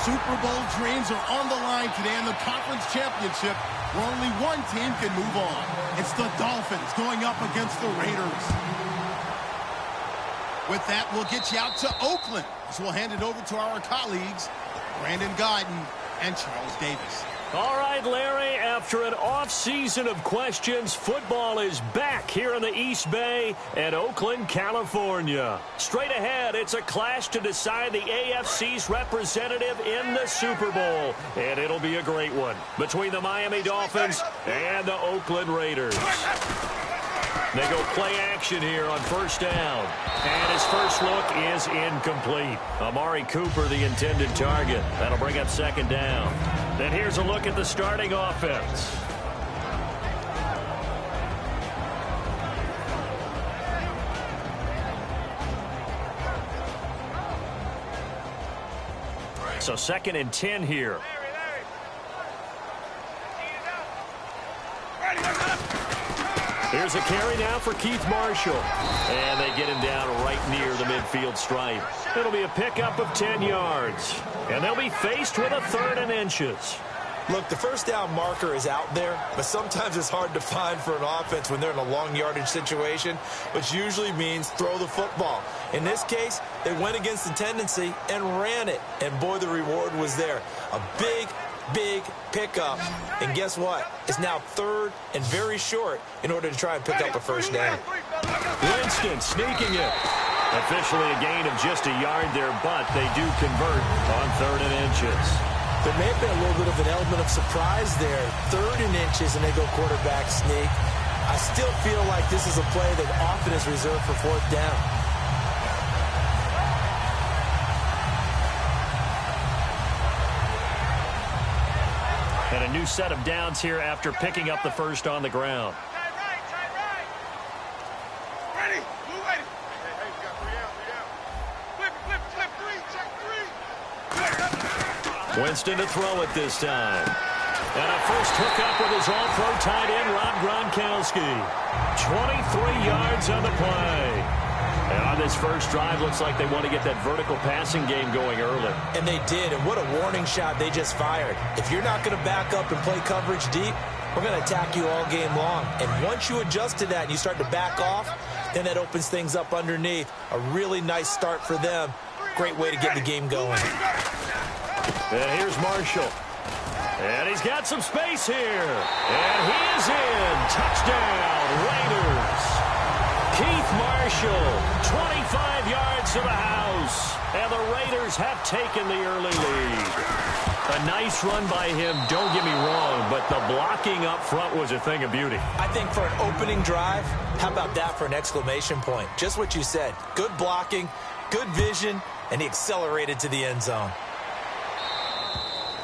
Super Bowl dreams are on the line today in the conference championship, where only one team can move on. It's the Dolphins going up against the Raiders. With that, we'll get you out to Oakland, so we'll hand it over to our colleagues, Brandon Guyton and Charles Davis. All right, Larry, after an off-season of questions, football is back here in the East Bay at Oakland, California. Straight ahead, it's a clash to decide the AFC's representative in the Super Bowl. And it'll be a great one between the Miami Dolphins and the Oakland Raiders. They go play action here on first down. And his first look is incomplete. Amari Cooper, the intended target. That'll bring up second down. Then here's a look at the starting offense. So 2nd and 10 here. Here's a carry now for Keith Marshall. And they get him down right near the midfield stripe. It'll be a pickup of 10 yards. And they'll be faced with a 3rd and inches. Look, the first down marker is out there, but sometimes it's hard to find for an offense when they're in a long yardage situation, which usually means throw the football. In this case, they went against the tendency and ran it. And boy, the reward was there. A big pickup. And guess what? It's now 3rd and very short in order to try and pick up a first down. Winston sneaking it. Officially a gain of just a yard there, but they do convert on 3rd and inches. There may have been a little bit of an element of surprise there. 3rd and inches, and they go quarterback sneak. I still feel like this is a play that often is reserved for 4th down. And a new set of downs here after picking up the first on the ground. Winston to throw it this time. And a first hookup with his all-pro tight end, Rob Gronkowski. 23 yards on the play. And on this first drive, looks like they want to get that vertical passing game going early. And they did, and what a warning shot they just fired. If you're not going to back up and play coverage deep, we're going to attack you all game long. And once you adjust to that and you start to back off, then that opens things up underneath. A really nice start for them. Great way to get the game going. And here's Marshall. And he's got some space here. And he is in. Touchdown, Raiders. Keith Marshall, 25 yards to the house. And the Raiders have taken the early lead. A nice run by him, don't get me wrong, but the blocking up front was a thing of beauty. I think for an opening drive, how about that for an exclamation point? Just what you said. Good blocking, good vision, and he accelerated to the end zone.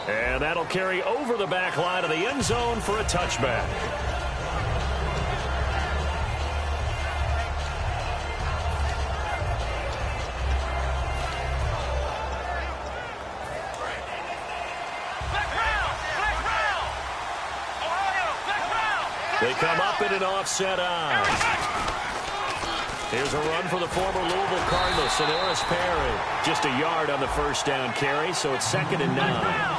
And that'll carry over the back line of the end zone for a touchback. They come up in an offset eye. Here's a run for the former Louisville Cardinals, Sonoris Perry. Just a yard on the first down carry, so it's 2nd and 9.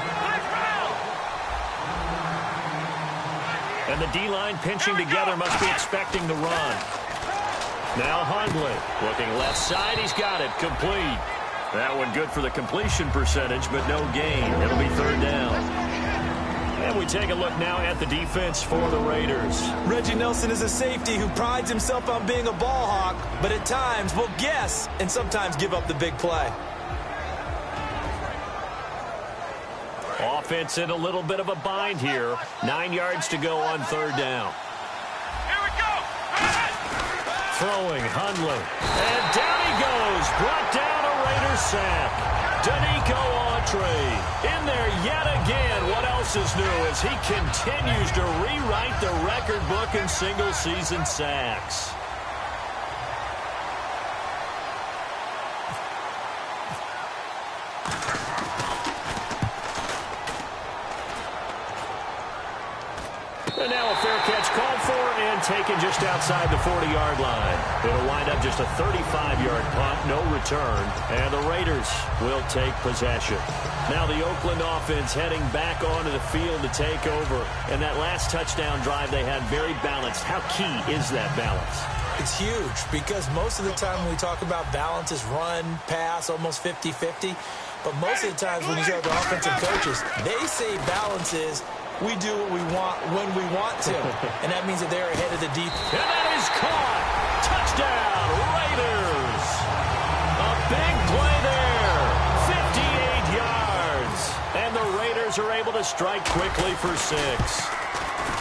And the D-line pinching together, must be expecting the run. Now Hundley looking left side. He's got it. Complete. That one good for the completion percentage, but no gain. It'll be 3rd down. And we take a look now at the defense for the Raiders. Reggie Nelson is a safety who prides himself on being a ball hawk, but at times will guess and sometimes give up the big play. Offense in a little bit of a bind here. 9 yards to go on 3rd down. Here we go. Throwing Hundley. And down he goes. Brought down a Raiders sack. Danico Autry in there yet again. What else is new as he continues to rewrite the record book in single-season sacks. And now a fair catch called for and taken just outside the 40-yard line. It'll wind up just a 35-yard punt, no return, and the Raiders will take possession. Now the Oakland offense heading back onto the field to take over. And that last touchdown drive they had very balanced. How key is that balance? It's huge because most of the time when we talk about balance is run, pass, almost 50-50. But most of the times when you talk to offensive coaches, they say balance is we do what we want when we want to. And that means that they're ahead of the defense. And that is caught. Touchdown, Raiders. A big play there. 58 yards. And the Raiders are able to strike quickly for 6.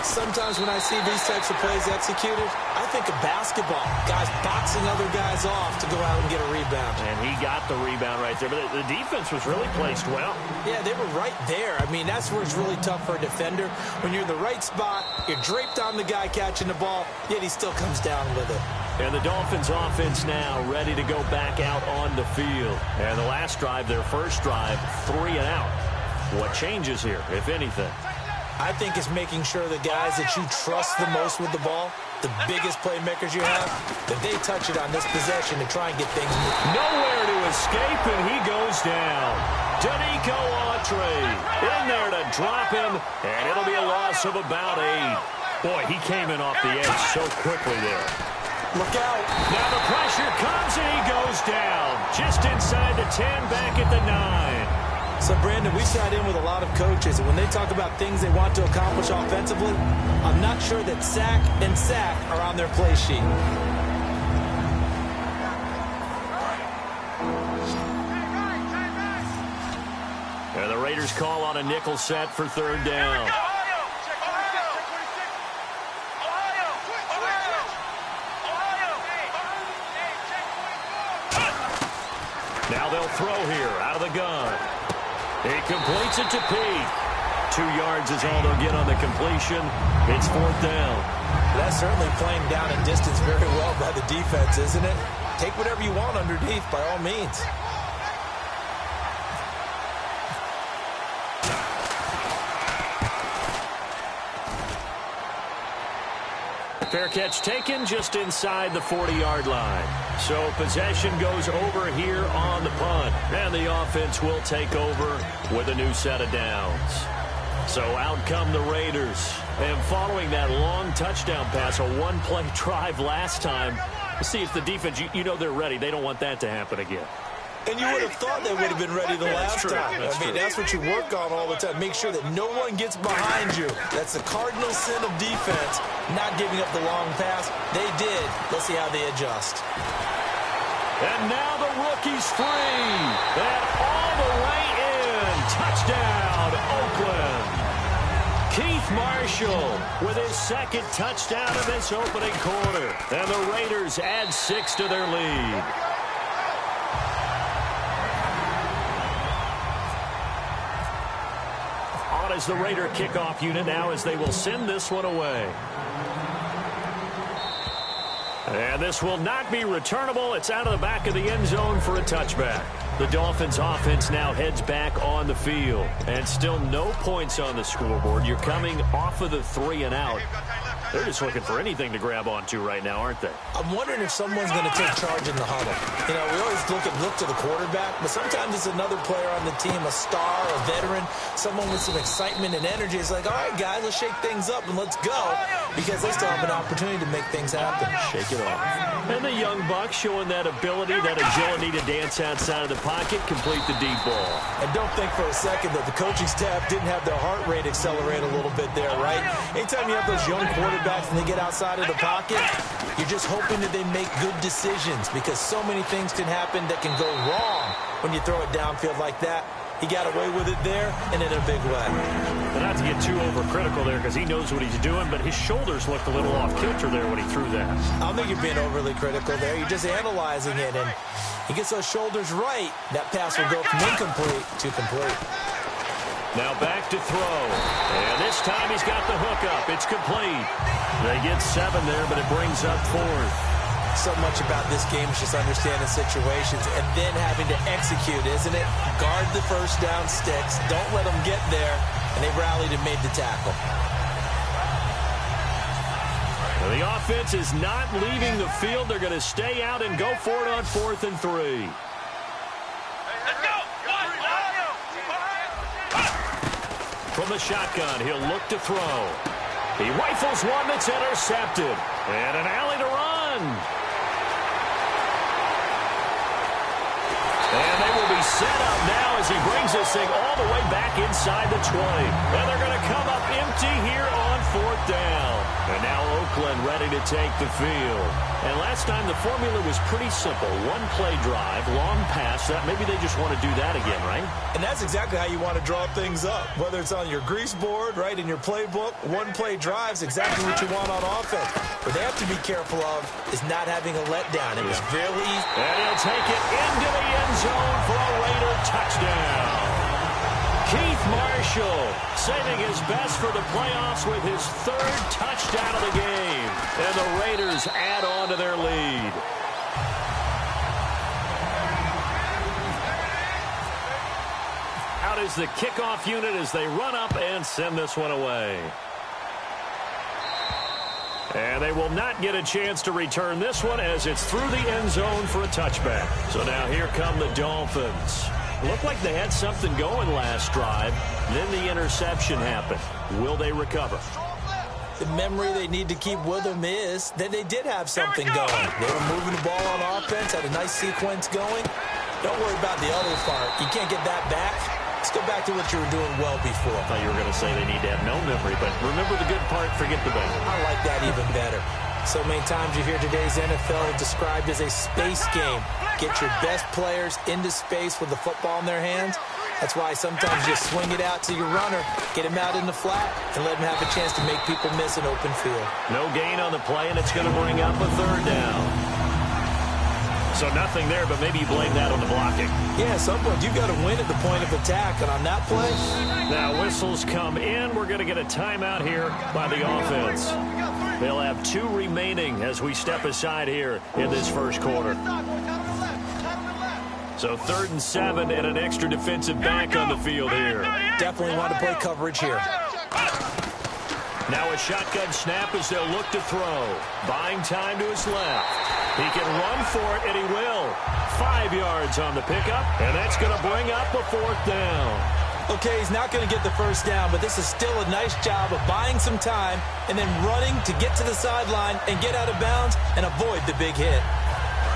Sometimes when I see these types of plays executed, I think of basketball. Guys boxing other guys off to go out and get a rebound. And he got the rebound right there. But the defense was really placed well. Yeah, they were right there. I mean, that's where it's really tough for a defender. When you're in the right spot, you're draped on the guy catching the ball, yet he still comes down with it. And the Dolphins offense now ready to go back out on the field. And the last drive, their first drive, 3 and out. What changes here, if anything? I think it's making sure the guys that you trust the most with the ball, the biggest playmakers you have, that they touch it on this possession to try and get things moving. Nowhere to escape, and he goes down. Danico Autry in there to drop him, and it'll be a loss of about 8. Boy, he came in off the edge so quickly there. Look out. Now the pressure comes, and he goes down. Just inside the 10, back at the 9. So, Brandon, we sat in with a lot of coaches, and when they talk about things they want to accomplish offensively, I'm not sure that sack and sack are on their play sheet. And the Raiders call on a nickel set for 3rd down. Now they'll throw here out of the gun. He completes it to Pete. 2 yards is all they'll get on the completion. It's 4th down. That's certainly playing down and distance very well by the defense, isn't it? Take whatever you want underneath, by all means. Fair catch taken just inside the 40-yard line. So possession goes over here on the punt. And the offense will take over with a new set of downs. So out come the Raiders. And following that long touchdown pass, a one-play drive last time, we'll see if the defense, you know they're ready. They don't want that to happen again. And you would have thought they would have been ready the last time. That's what you work on all the time. Make sure that no one gets behind you. That's the cardinal sin of defense, not giving up the long pass. They did. Let's see how they adjust. And now the rookie's free. And all the way in. Touchdown, Oakland. Keith Marshall with his 2nd touchdown of this opening quarter. And the Raiders add 6 to their lead. Is the Raider kickoff unit now as they will send this one away. And this will not be returnable. It's out of the back of the end zone for a touchback. The Dolphins offense now heads back on the field. And still no points on the scoreboard. You're coming off of the 3 and out. They're just looking for anything to grab onto right now, aren't they? I'm wondering if someone's going to take charge in the huddle. You know, we always look to the quarterback, but sometimes it's another player on the team, a star, a veteran, someone with some excitement and energy. It's like, all right, guys, let's shake things up and let's go, because they still have an opportunity to make things happen. Shake it off. And the young buck showing that ability, that agility to dance outside of the pocket, complete the deep ball. And don't think for a second that the coaching staff didn't have their heart rate accelerate a little bit there, right? Anytime you have those young quarterbacks and they get outside of the pocket, you're just hoping that they make good decisions, because so many things can happen that can go wrong when you throw it downfield like that. He got away with it there and in a big way. But not to get too overcritical there, because he knows what he's doing, but his shoulders looked a little off kilter there when he threw that. I don't think you're being overly critical there. You're just analyzing it, and he gets those shoulders right. That pass will go from incomplete to complete. Now back to throw. And this time he's got the hook up. It's complete. They get 7 there, but it brings up 4th. So much about this game is just understanding situations and then having to execute, isn't it? Guard the first down sticks. Don't let them get there. And they rallied and made the tackle. The offense is not leaving the field. They're going to stay out and go for it on 4th and 3. From the shotgun, he'll look to throw. He rifles one that's intercepted. And an alley to run. And they will be set up now as he brings this thing all the way back inside the 20. And they're going to come up empty here on 4th down. And now Oakland ready to take the field. And last time the formula was pretty simple. One-play drive, long pass. Maybe they just want to do that again, right? And that's exactly how you want to draw things up. Whether it's on your grease board, right, in your playbook, one-play drive is exactly what you want on offense. What they have to be careful of is not having a letdown. It was fairly easy. And he'll take it into the end zone for a Raider touchdown. Keith Marshall saving his best for the playoffs with his 3rd touchdown of the game. And the Raiders add on to their lead. Out is the kickoff unit as they run up and send this one away. And they will not get a chance to return this one as it's through the end zone for a touchback. So now here come the Dolphins. Looked like they had something going last drive. Then the interception happened. Will they recover? The memory they need to keep with them is that they did have something going. They were moving the ball on offense, had a nice sequence going. Don't worry about the other part. You can't get that back. Let's go back to what you were doing well before. I thought you were going to say they need to have no memory, but remember the good part, forget the bad. I like that even better. So many times you hear today's NFL described as a space game. Get your best players into space with the football in their hands. That's why sometimes you swing it out to your runner, get him out in the flat, and let him have a chance to make people miss an open field. No gain on the play, and it's going to bring up a 3rd down. So nothing there, but maybe you blame that on the blocking. Yeah, at some point you've got to win at the point of attack, and on that play. Now whistles come in. We're going to get a timeout here by the offense. They'll have 2 remaining as we step aside here in this first quarter. So 3rd and 7 and an extra defensive back on the field here. Definitely want to play coverage here. Now a shotgun snap as they'll look to throw. Buying time to his left. He can run for it, and he will. 5 yards on the pickup, and that's going to bring up a 4th down. Okay, he's not going to get the first down, but this is still a nice job of buying some time and then running to get to the sideline and get out of bounds and avoid the big hit.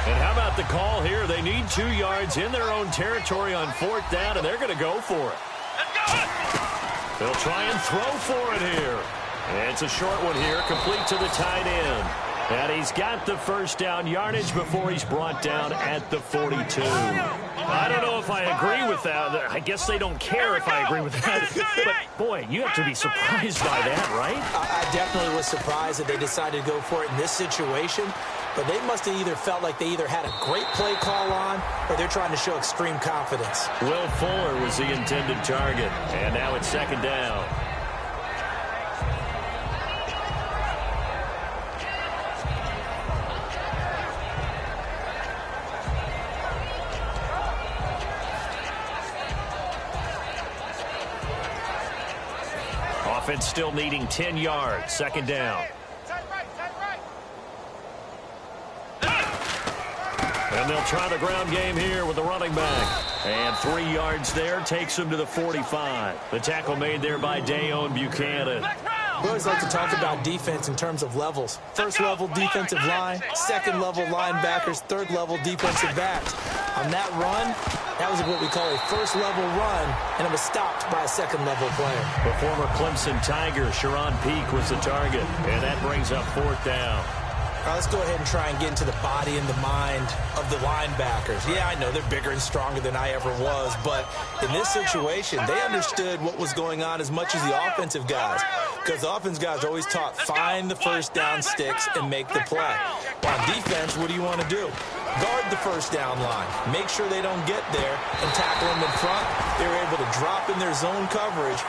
And how about the call here? They need 2 yards in their own territory on 4th down, and they're going to go for it. They'll try and throw for it here. And it's a short one here, complete to the tight end. And he's got the first down yardage before he's brought down at the 42. I don't know if I agree with that. I guess they don't care if I agree with that. But, boy, you have to be surprised by that, right? I definitely was surprised that they decided to go for it in this situation. But they must have either felt like they either had a great play call on or they're trying to show extreme confidence. Will Fuller was the intended target. And now it's 2nd down. Offense still needing 10 yards. 2nd down. And they'll try the ground game here with the running back. And 3 yards there takes him to the 45. The tackle made there by Dayon Buchanan. We always like to talk about defense in terms of levels. 1st level defensive line, 2nd level linebackers, 3rd level defensive backs. On that run, that was what we call a 1st level run, and it was stopped by a 2nd level player. The former Clemson Tiger, Sharon Peake, was the target. And that brings up 4th down. All right, let's go ahead and try and get into the body and the mind of the linebackers. Yeah, I know they're bigger and stronger than I ever was, but in this situation, they understood what was going on as much as the offensive guys, because the offensive guys are always taught, find the first down sticks and make the play. On defense, what do you want to do? guard the first down line, make sure they don't get there, and tackle them in front. They were able to drop in their zone coverage,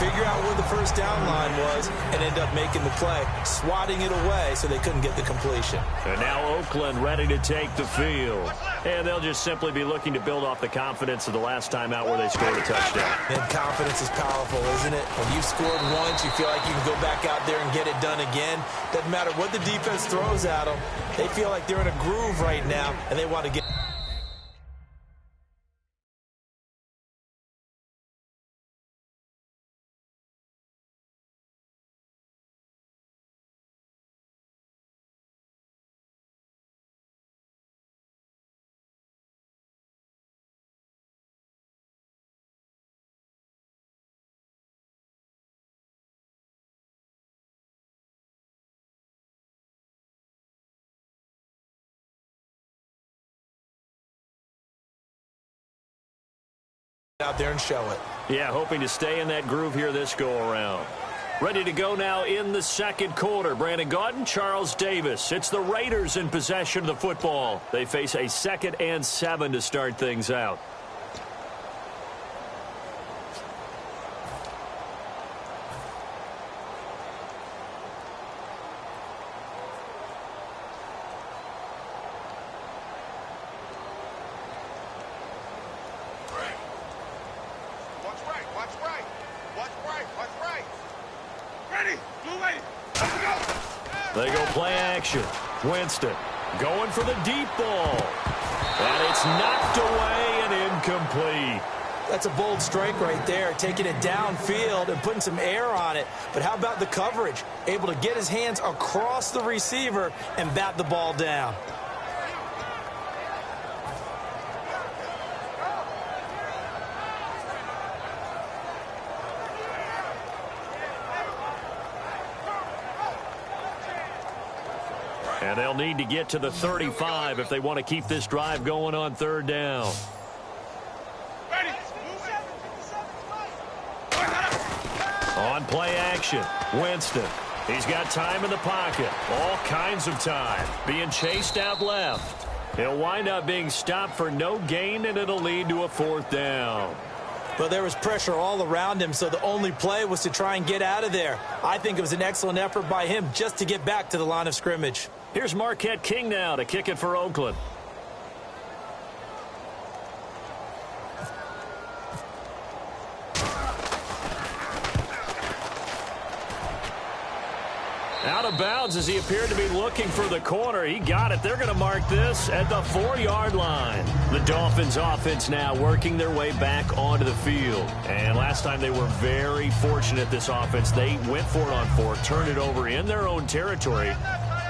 figure out where the first down line was, and end up making the play, swatting it away so they couldn't get the completion. And now Oakland ready to take the field. And they'll just simply be looking to build off the confidence of the last time out where they scored a touchdown. And confidence is powerful, isn't it? When you've scored once, you feel like you can go back out there and get it done again. Doesn't matter what the defense throws at them. They feel like they're in a groove right now, and they want to get... out there and show it. Yeah, hoping to stay in that groove here this go-around. Ready to go now in the second quarter. Brandon Gaudin, Charles Davis. It's the Raiders in possession of the football. They face a 2nd and 7 to start things out. They go play action. Winston going for the deep ball. And it's knocked away and incomplete. That's a bold strike right there, taking it downfield and putting some air on it. But how about the coverage? Able to get his hands across the receiver and bat the ball down. And they'll need to get to the 35 if they want to keep this drive going on 3rd down. On play action, Winston. He's got time in the pocket. All kinds of time. Being chased out left. He'll wind up being stopped for no gain, and it'll lead to a 4th down. But there was pressure all around him, so the only play was to try and get out of there. I think it was an excellent effort by him just to get back to the line of scrimmage. Here's Marquette King now to kick it for Oakland. Out of bounds as he appeared to be looking for the corner. He got it. They're going to mark this at the 4-yard line. The Dolphins offense now working their way back onto the field. And last time they were very fortunate, this offense. They went for it on 4, turned it over in their own territory.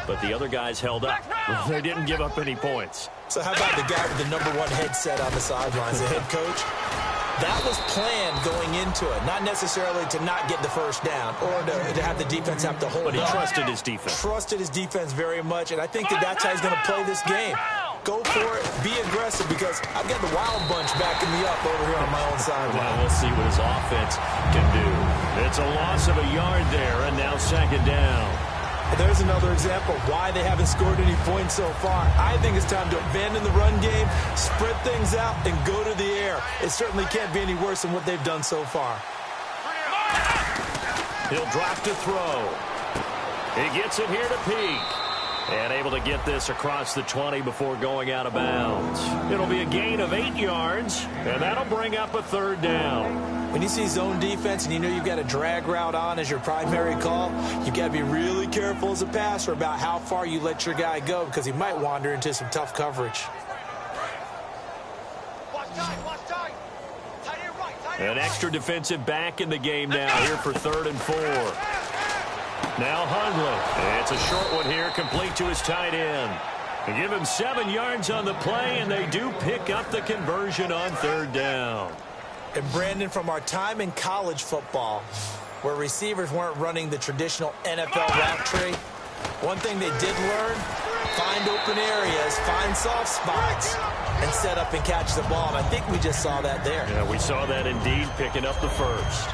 But the other guys held up. They didn't give up any points. So how about the guy with the #1 headset on the sidelines, the head coach? That was planned going into it, not necessarily to not get the first down or to have the defense have to hold up. But he trusted his defense. Trusted his defense very much, and I think that's how he's going to play this game. Go for it, be aggressive, because I've got the wild bunch backing me up over here on my own sideline. Well, we'll see what his offense can do. It's a loss of a yard there, and now 2nd down. There's another example of why they haven't scored any points so far. I think it's time to abandon the run game, spread things out, and go to the air. It certainly can't be any worse than what they've done so far. He'll drop to throw. He gets it here to Peak. And able to get this across the 20 before going out of bounds. It'll be a gain of 8 yards, and that'll bring up a 3rd down. When you see zone defense and you know you've got a drag route on as your primary call, you've got to be really careful as a passer about how far you let your guy go, because he might wander into some tough coverage. An extra defensive back in the game now here for 3rd and 4. Now Hundley. It's a short one here, complete to his tight end. They give him 7 yards on the play, and they do pick up the conversion on 3rd down. And Brandon, from our time in college football, where receivers weren't running the traditional NFL route tree, one thing they did learn, find open areas, find soft spots, and set up and catch the ball. And I think we just saw that there. Yeah, we saw that indeed, picking up the first.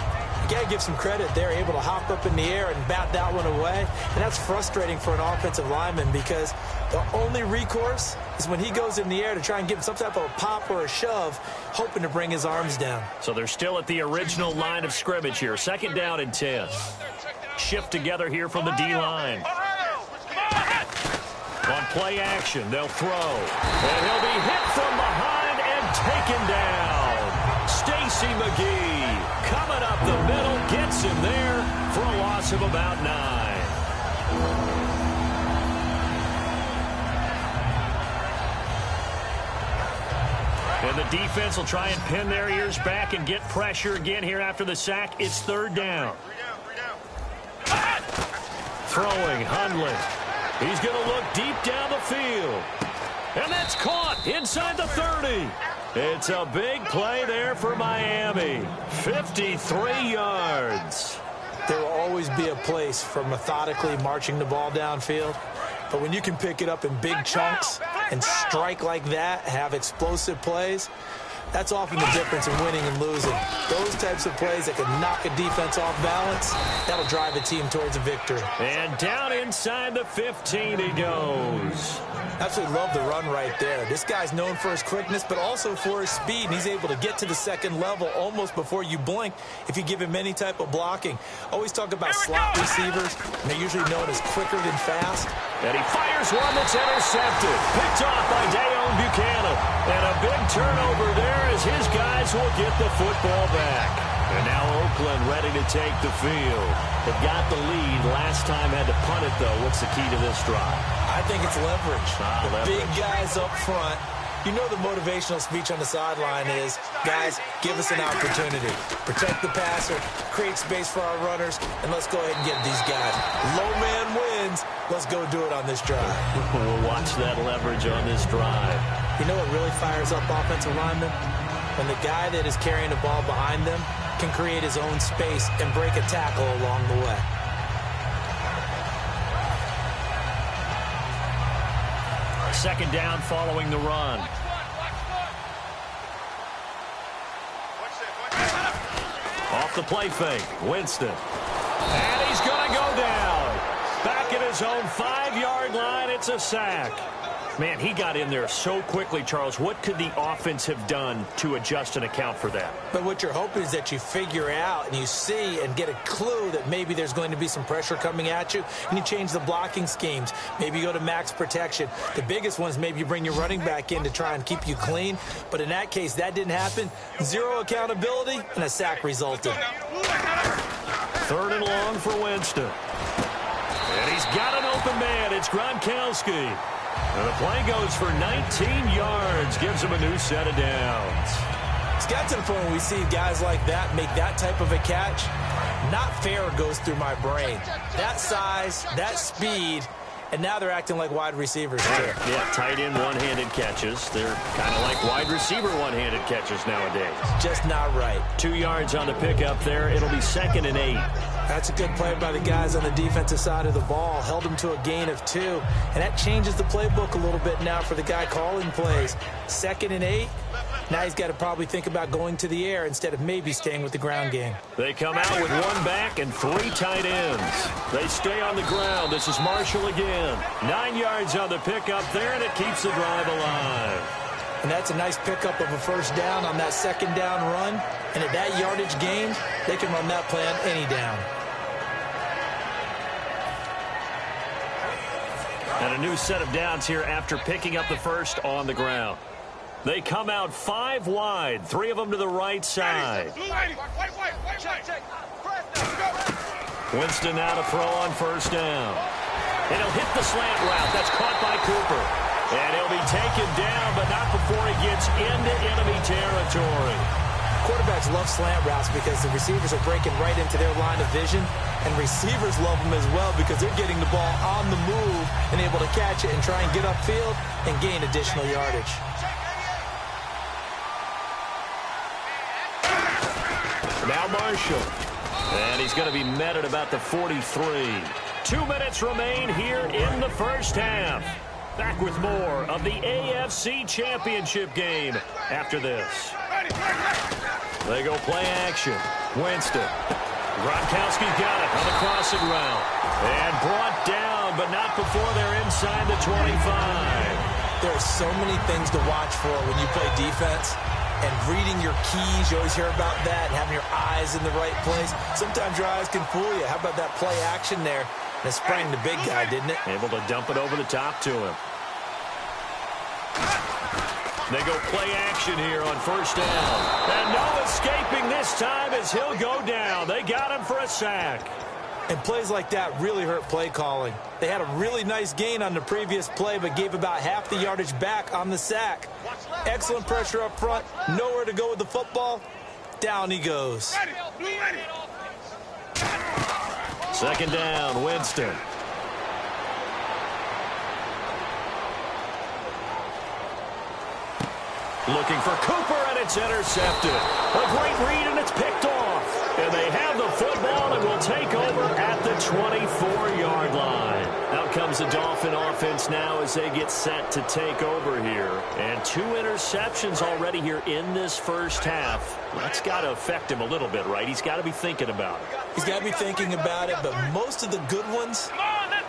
got to give some credit. They're able to hop up in the air and bat that one away. And that's frustrating for an offensive lineman because the only recourse is when he goes in the air to try and give him some type of a pop or a shove, hoping to bring his arms down. So they're still at the original line of scrimmage here. 2nd down and 10. Shift together here from the D-line. On play action, they'll throw. And he'll be hit from behind and taken down. Stacy McGee coming up the middle, gets him there for a loss of about 9. And the defense will try and pin their ears back and get pressure again here after the sack. It's 3rd down. Throwing, Hundley. He's going to look deep down the field. And that's caught inside the 30. It's a big play there for Miami. 53 yards. There will always be a place for methodically marching the ball downfield. But when you can pick it up in big chunks and strike like that, have explosive plays, that's often the difference in winning and losing. Those types of plays that can knock a defense off balance, that'll drive a team towards a victory. And down inside the 15 he goes. Absolutely love the run right there. This guy's known for his quickness, but also for his speed, and he's able to get to the 2nd level almost before you blink if you give him any type of blocking. Always talk about slot receivers, and they're usually known as quicker than fast. And he fires one that's intercepted. Picked off by Dayon Buchanan. And a big turnover there as his guys will get the football back. And now Oakland ready to take the field. They've got the lead. Last time had to punt it, though. What's the key to this drive? I think it's leverage. Leverage. Big guys up front. You know the motivational speech on the sideline is, guys, give us an opportunity. Protect the passer, create space for our runners, and let's go ahead and get these guys. Low man wins. Let's go do it on this drive. We'll watch that leverage on this drive. You know what really fires up offensive linemen? When the guy that is carrying the ball behind them can create his own space and break a tackle along the way. Second down following the run. Off the play fake, Winston. And he's going to go down. Back at his own 5-yard line, it's a sack. Man, he got in there so quickly, Charles. What could the offense have done to adjust and account for that? But what you're hoping is that you figure out and you see and get a clue that maybe there's going to be some pressure coming at you, and you change the blocking schemes. Maybe you go to max protection. The biggest ones, maybe you bring your running back in to try and keep you clean. But in that case, that didn't happen. Zero accountability, and a sack resulted. 3rd and long for Winston. And he's got an open man. It's Gronkowski. And the play goes for 19 yards, gives him a new set of downs. It's got to the point where we see guys like that make that type of a catch. Not fair goes through my brain. That size, that speed, and now they're acting like wide receivers too. Yeah, tight end one-handed catches. They're kind of like wide receiver one-handed catches nowadays. Just not right. 2 yards on the pickup there. It'll be 2nd and 8. That's a good play by the guys on the defensive side of the ball. Held him to a gain of 2. And that changes the playbook a little bit now for the guy calling plays. 2nd and 8. Now he's got to probably think about going to the air instead of maybe staying with the ground game. They come out with 1 back and 3 tight ends. They stay on the ground. This is Marshall again. 9 yards on the pickup there, and it keeps the drive alive. And that's a nice pickup of a 1st down on that 2nd down run. And at that yardage gain, they can run that play on any down. And a new set of downs here after picking up the 1st on the ground. They come out 5 wide, 3 of them to the right side. Winston now to throw on 1st down. And he'll hit the slant route. That's caught by Cooper. And he'll be taken down, but not before he gets into enemy territory. Quarterbacks love slant routes because the receivers are breaking right into their line of vision, and receivers love them as well because they're getting the ball on the move and able to catch it and try and get upfield and gain additional yardage. Now Marshall. And he's going to be met at about the 43. 2 minutes remain here in the 1st half. Back with more of the AFC Championship game after this. They go play action. Winston. Gronkowski's got it on the crossing route. And brought down, but not before they're inside the 25. There are so many things to watch for when you play defense. And reading your keys, you always hear about that, and having your eyes in the right place. Sometimes your eyes can fool you. How about that play action there? And it sprang the big guy, didn't it? Able to dump it over the top to him. They go play action here on first down. And no escaping this time as he'll go down. They got him for a sack. And plays like that really hurt play calling. They had a really nice gain on the previous play, but gave about half the yardage back on the sack. Excellent pressure up front. Nowhere to go with the football. Down he goes. Second down, Winston. Looking for Cooper, and it's intercepted. A great read, and it's picked off. And they have the football and will take over at the 24-yard line. Out comes the Dolphin offense now as they get set to take over here. And 2 interceptions already here in this first half. That's got to affect him a little bit, right? He's got to be thinking about it. He's got to be thinking about it, but most of the good ones,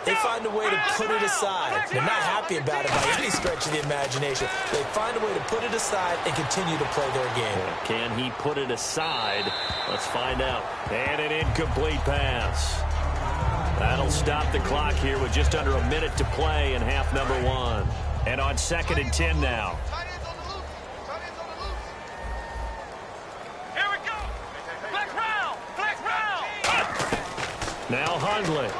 they find a way to put it aside. They're not happy about it by any stretch of the imagination. They find a way to put it aside and continue to play their game. Can he put it aside? Let's find out. And an incomplete pass. That'll stop the clock here with just under a minute to play in half number 1. And on 2nd and 10 now. Here we go. Flex round. Flex round. Now Hundley.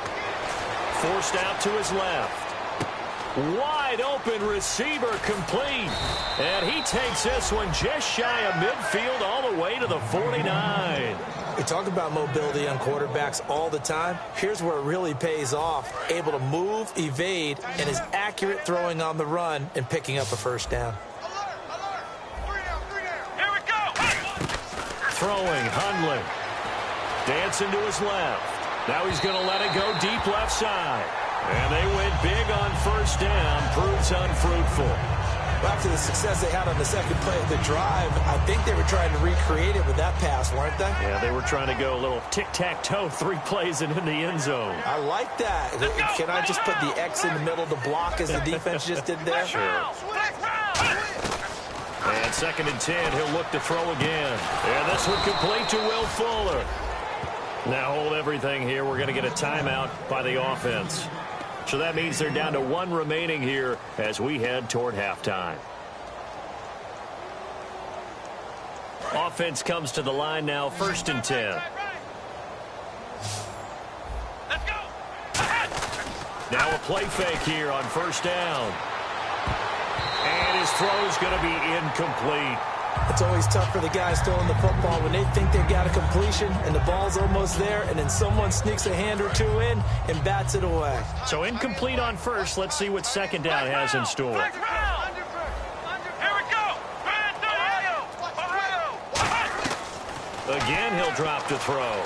Forced out to his left. Wide open receiver complete. And he takes this one just shy of midfield all the way to the 49. We talk about mobility on quarterbacks all the time. Here's where it really pays off. Able to move, evade, and is accurate throwing on the run and picking up a first down. Here we go. Throwing, Hundley. Dancing to his left. Now he's going to let it go deep left side. And they went big on first down. Proves unfruitful. After the success they had on the second play of the drive, I think they were trying to recreate it with that pass, weren't they? Yeah, they were trying to go a little tic-tac-toe, 3 plays and in the end zone. I like that. Can I just put the X in the middle to block as the defense just did there? Sure. And 2nd and 10, he'll look to throw again. And this one complete to Will Fuller. Now hold everything here. We're going to get a timeout by the offense. So that means they're down to 1 remaining here as we head toward halftime. Offense comes to the line now, 1st and 10. Let's go. Now a play fake here on first down. And his throw is going to be incomplete. It's always tough for the guys throwing the football when they think they've got a completion and the ball's almost there, and then someone sneaks a hand or 2 in and bats it away. So incomplete on first. Let's see what 2nd down has in store. Flex round. Here we go. Again, he'll drop to throw.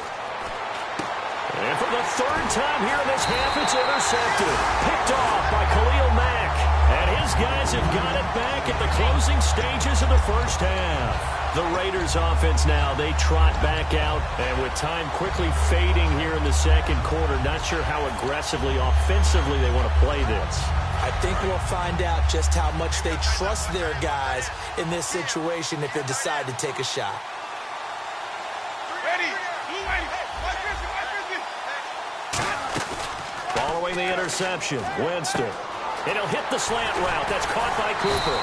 And for the 3rd time here in this half, it's intercepted. Picked off by Khalil Mack. And his guys have got it back at the closing stages of the first half. The Raiders offense now, they trot back out. And with time quickly fading here in the 2nd quarter, not sure how aggressively, offensively they want to play this. I think we'll find out just how much they trust their guys in this situation if they decide to take a shot. Following the interception, Winston. And he'll hit the slant route. That's caught by Cooper.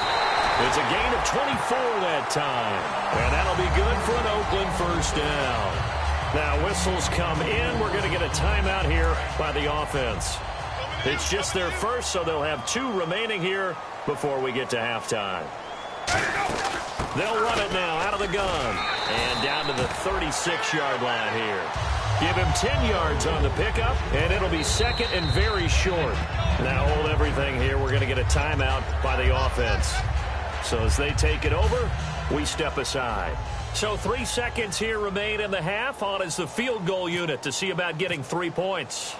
It's a gain of 24 that time. And that'll be good for an Oakland first down. Now whistles come in. We're going to get a timeout here by the offense. It's just their first, so they'll have 2 remaining here before we get to halftime. They'll run it now out of the gun. And down to the 36-yard line here. Give him 10 yards on the pickup, and it'll be 2nd and very short. Now hold everything here. We're going to get a timeout by the offense. So as they take it over, we step aside. So 3 seconds here remain in the half. On is the field goal unit to see about getting 3 points.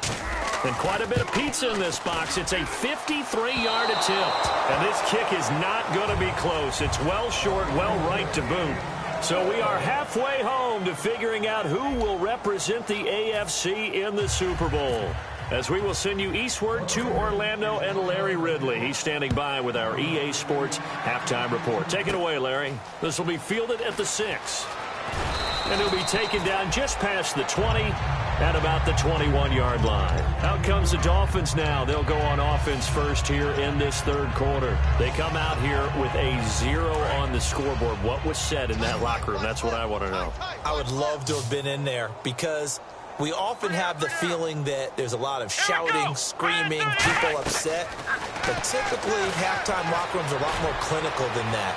And quite a bit of pizza in this box. It's a 53-yard attempt. And this kick is not going to be close. It's well short, well right to boot. So we are halfway home to figuring out who will represent the AFC in the Super Bowl, as we will send you eastward to Orlando and Larry Ridley. He's standing by with our EA Sports halftime report. Take it away, Larry. This will be fielded at the 6. And it'll be taken down just past the 20 at about the 21-yard line. Out comes the Dolphins now. They'll go on offense first here in this third quarter. They come out here with a 0 on the scoreboard. What was said in that locker room? That's what I want to know. I would love to have been in there because we often have the feeling that there's a lot of shouting, screaming, people upset. But typically, halftime locker rooms are a lot more clinical than that.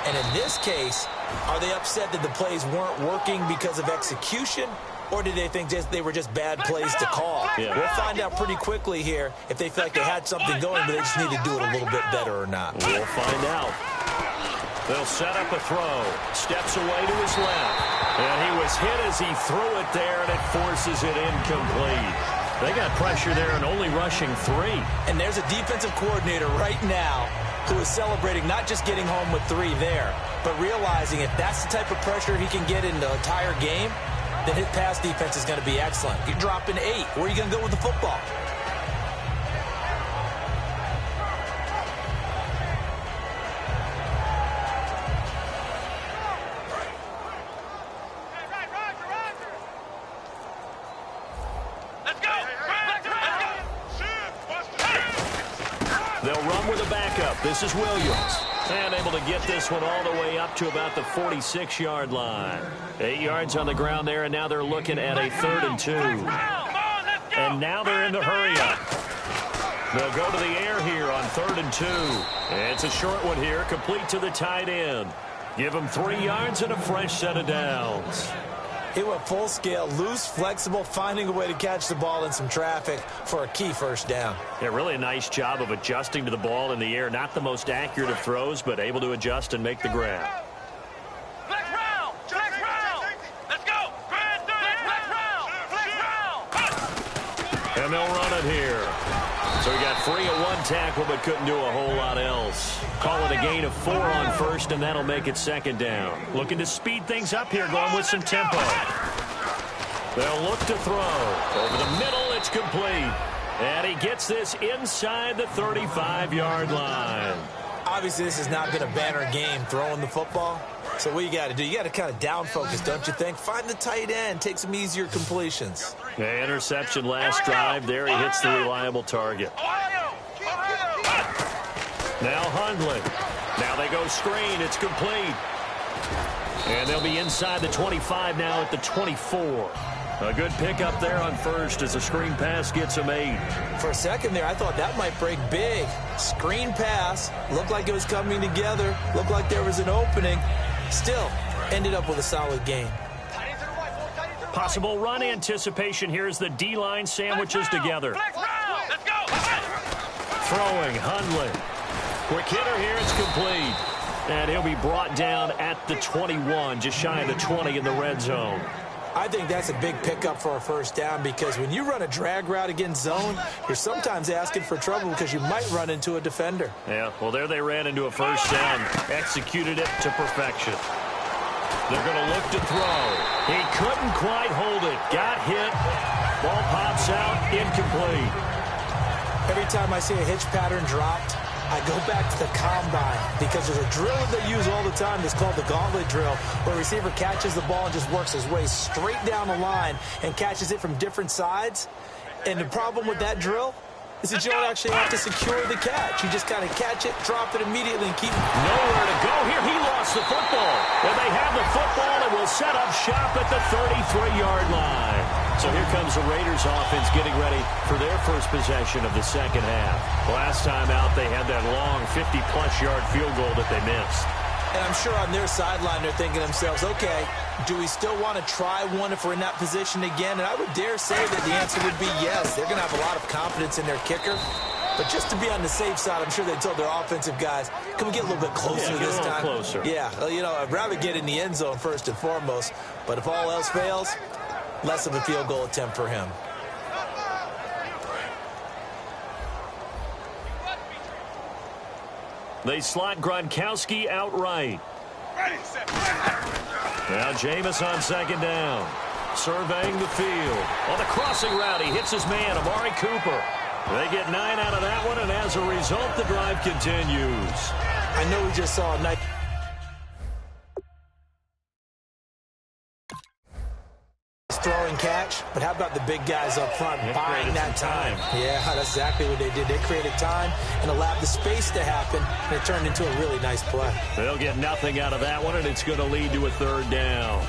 And in this case, are they upset that the plays weren't working because of execution? Or did they think they were just bad plays to call? Yeah. We'll find out pretty quickly here if they feel like they had something going, but they just need to do it a little bit better or not. We'll find out. They'll set up a throw. Steps away to his left. And he was hit as he threw it there, and it forces it incomplete. They got pressure there and only rushing 3. And there's a defensive coordinator right now who is celebrating not just getting home with 3 there, but realizing if that's the type of pressure he can get in the entire game, then his pass defense is going to be excellent. You're dropping 8. Where are you going to go with the football? Let's go. They'll run with a backup. This is Williams. And able to get this one all the way up to about the 46-yard line. 8 yards on the ground there, and now they're looking at a 3rd and 2. And now they're in the hurry-up. They'll go to the air here on 3rd and 2. And it's a short one here, complete to the tight end. Give them 3 yards and a fresh set of downs. He went full scale, loose, flexible, finding a way to catch the ball in some traffic for a key first down. Yeah, really a nice job of adjusting to the ball in the air. Not the most accurate of throws, but able to adjust and make the grab. Flex round. Flex round. Let's go. Flex round. Flex round. And they'll run it here. So he got free of 1 tackle, but couldn't do a whole lot else. Call it a gain of 4 on first, and that'll make it 2nd down. Looking to speed things up here, going with some tempo. They'll look to throw. Over the middle, it's complete. And he gets this inside the 35-yard line. Obviously, this has not been a banner game throwing the football. So what you got to do, you got to kind of down focus, don't you think? Find the tight end, take some easier completions. Yeah, interception last drive. There he hits the reliable target. Now Hundley. Now they go screen. It's complete. And they'll be inside the 25 now at the 24. A good pickup there on first as a screen pass gets him 8. For a second there, I thought that might break big. Screen pass. Looked like it was coming together. Looked like there was an opening. Still, ended up with a solid game. Possible run anticipation here as the D-line sandwiches together. Let's go. Throwing, Hundley. Quick hitter here, it's complete. And he'll be brought down at the 21, just shy of the 20 in the red zone. I think that's a big pickup for a first down because when you run a drag route against zone, you're sometimes asking for trouble because you might run into a defender. Yeah, well, there they ran into a first down. Executed it to perfection. They're going to look to throw. He couldn't quite hold it. Got hit. Ball pops out. Incomplete. Every time I see a hitch pattern dropped, I go back to the combine because there's a drill that they use all the time that's called the gauntlet drill, where a receiver catches the ball and just works his way straight down the line and catches it from different sides. And the problem with that drill is that you don't actually have to secure the catch. You just kind of catch it, drop it immediately, and keep nowhere to go here. He lost the football. And they have the football and will set up shop at the 33-yard line. So here comes the Raiders offense getting ready for their first possession of the second half. Last time out, they had that long 50-plus yard field goal that they missed. And I'm sure on their sideline they're thinking to themselves, okay, do we still want to try one if we're in that position again? And I would dare say that the answer would be yes. They're going to have a lot of confidence in their kicker. But just to be on the safe side, I'm sure they told their offensive guys, can we get a little bit closer this time? Closer. Yeah, you know, I'd rather get in the end zone first and foremost. But if all else fails, less of a field goal attempt for him. They slot Gronkowski outright. Now Jameis on second down. Surveying the field. On the crossing route, he hits his man, Amari Cooper. They get 9 out of that one, and as a result, the drive continues. I know we just saw a nice throwing catch, but how about the big guys up front buying that time? Yeah, that's exactly what they did. They created time and allowed the space to happen, and it turned into a really nice play. They'll get nothing out of that one, and it's going to lead to a third down.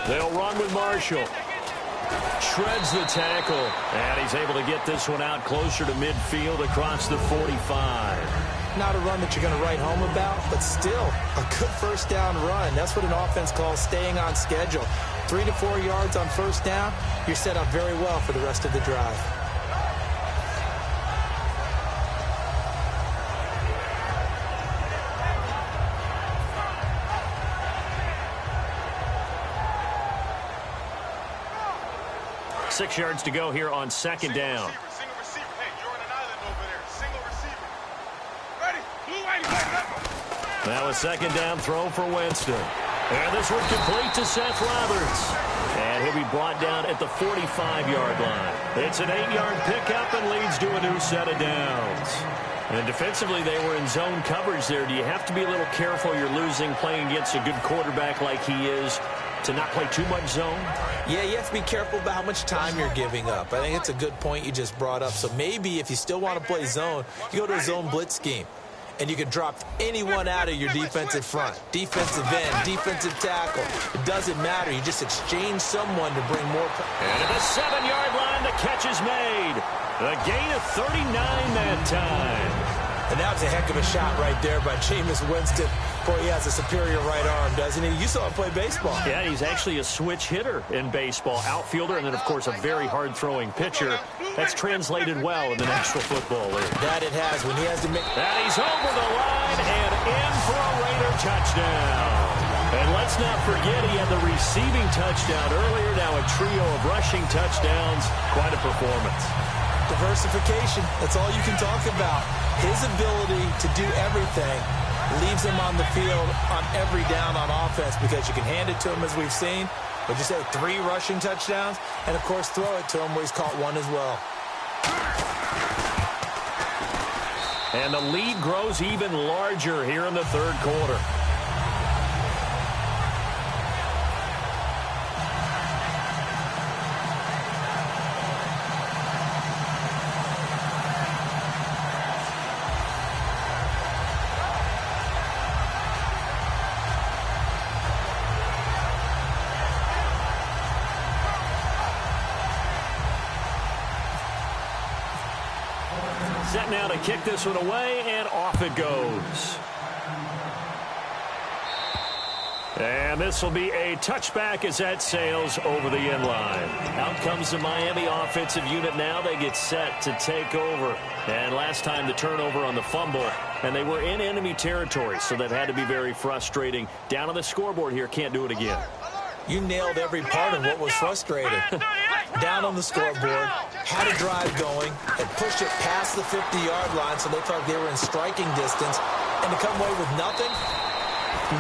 They'll run with Marshall. Shreds the tackle. And he's able to get this one out closer to midfield across the 45. Not a run that you're going to write home about, but still a good first down run. That's what an offense calls staying on schedule. 3 to 4 yards on first down. You're set up very well for the rest of the drive. Six yards to go here on second down. Single receiver. Hey, you're on an island over there. Single receiver. Ready? Blue, white, Now a second down throw for Winston. And this one complete to Seth Roberts. And he'll be brought down at the 45-yard line. It's an 8-yard pickup and leads to a new set of downs. And defensively, they were in zone coverage there. Do you have to be a little careful? You're losing playing against a good quarterback like he is to not play too much zone? Yeah, you have to be careful about how much time you're giving up. I think it's a good point you just brought up. So maybe if you still want to play zone, you go to a zone blitz scheme. And you can drop anyone out of your defensive front. Defensive end, defensive tackle. It doesn't matter. You just exchange someone to bring more. And at the 7-yard line, the catch is made. A gain of 39 that time. And that was a heck of a shot right there by Jameis Winston. Boy, he has a superior right arm, doesn't he? You saw him play baseball. Yeah, he's actually a switch hitter in baseball. Outfielder, and then, of course, a very hard-throwing pitcher. That's translated well in the National Football League. That it has when he has to make. And he's over the line and in for a Raider touchdown. And let's not forget he had the receiving touchdown earlier. Now a trio of rushing touchdowns. Quite a performance. Diversification. That's all you can talk about. His ability to do everything leaves him on the field on every down on offense because you can hand it to him as we've seen. Would you say 3 rushing touchdowns? And, of course, throw it to him where he's caught 1 as well. And the lead grows even larger here in the third quarter. Set now to kick this one away, and off it goes. And this will be a touchback as that sails over the end line. Out comes the Miami offensive unit now. They get set to take over. And last time the turnover on the fumble, and they were in enemy territory, so that had to be very frustrating. Down on the scoreboard here, can't do it again. You nailed every part of what was frustrating. Down on the scoreboard, had a drive going, and pushed it past the 50-yard line so they thought they were in striking distance. And to come away with nothing,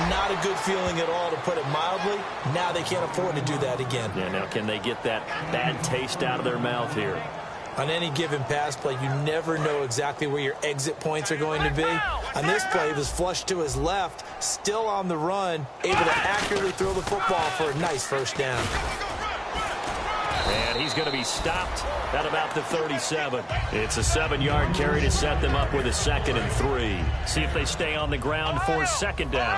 not a good feeling at all, to put it mildly. Now they can't afford to do that again. Yeah, now can they get that bad taste out of their mouth here? On any given pass play, you never know exactly where your exit points are going to be. On this play, he was flushed to his left, still on the run, able to accurately throw the football for a nice first down. And he's going to be stopped at about the 37. It's a 7-yard carry to set them up with a 2nd and 3. See if they stay on the ground for second down.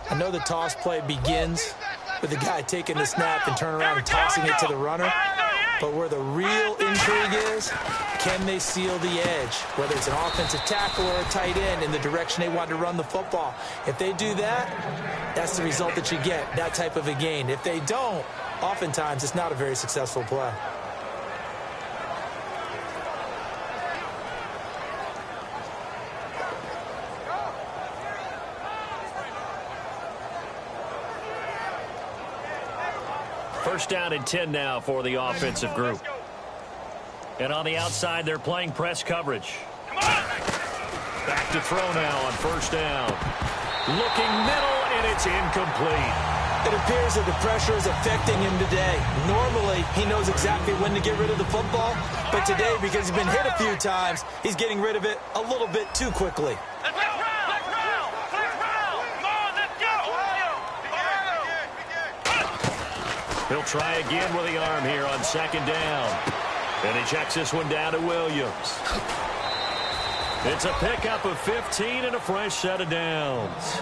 I know the toss play begins with the guy taking the snap and turning around and tossing it to the runner. But where the real intrigue is, can they seal the edge? Whether it's an offensive tackle or a tight end in the direction they want to run the football. If they do that, that's the result that you get, that type of a gain. If they don't, oftentimes it's not a very successful play. First down and 10 now for the offensive group. And on the outside, they're playing press coverage. Back to throw now on first down. Looking middle, and it's incomplete. It appears that the pressure is affecting him today. Normally, he knows exactly when to get rid of the football, but today, because he's been hit a few times, he's getting rid of it a little bit too quickly. He'll try again with the arm here on second down. And he checks this one down to Williams. It's a pickup of 15 and a fresh set of downs.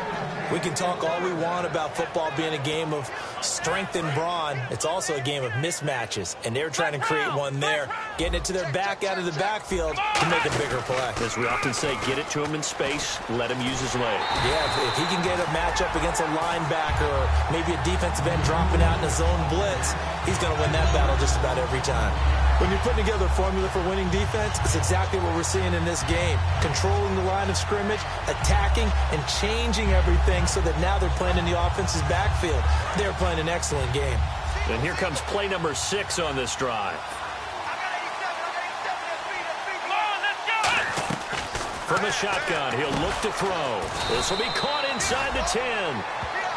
We can talk all we want about football being a game of strength and brawn. It's also a game of mismatches, and they're trying to create one there, getting it to their back out of the backfield to make a bigger play. As we often say, get it to him in space, let him use his leg. Yeah, if he can get a matchup against a linebacker or maybe a defensive end dropping out in a zone blitz, he's going to win that battle just about every time. When you're putting together a formula for winning defense, it's exactly what we're seeing in this game. Controlling the line of scrimmage, attacking, and changing everything so that now they're playing in the offense's backfield. They're playing an excellent game. And here comes play number 6 on this drive. From the shotgun, he'll look to throw. This will be caught inside the 10.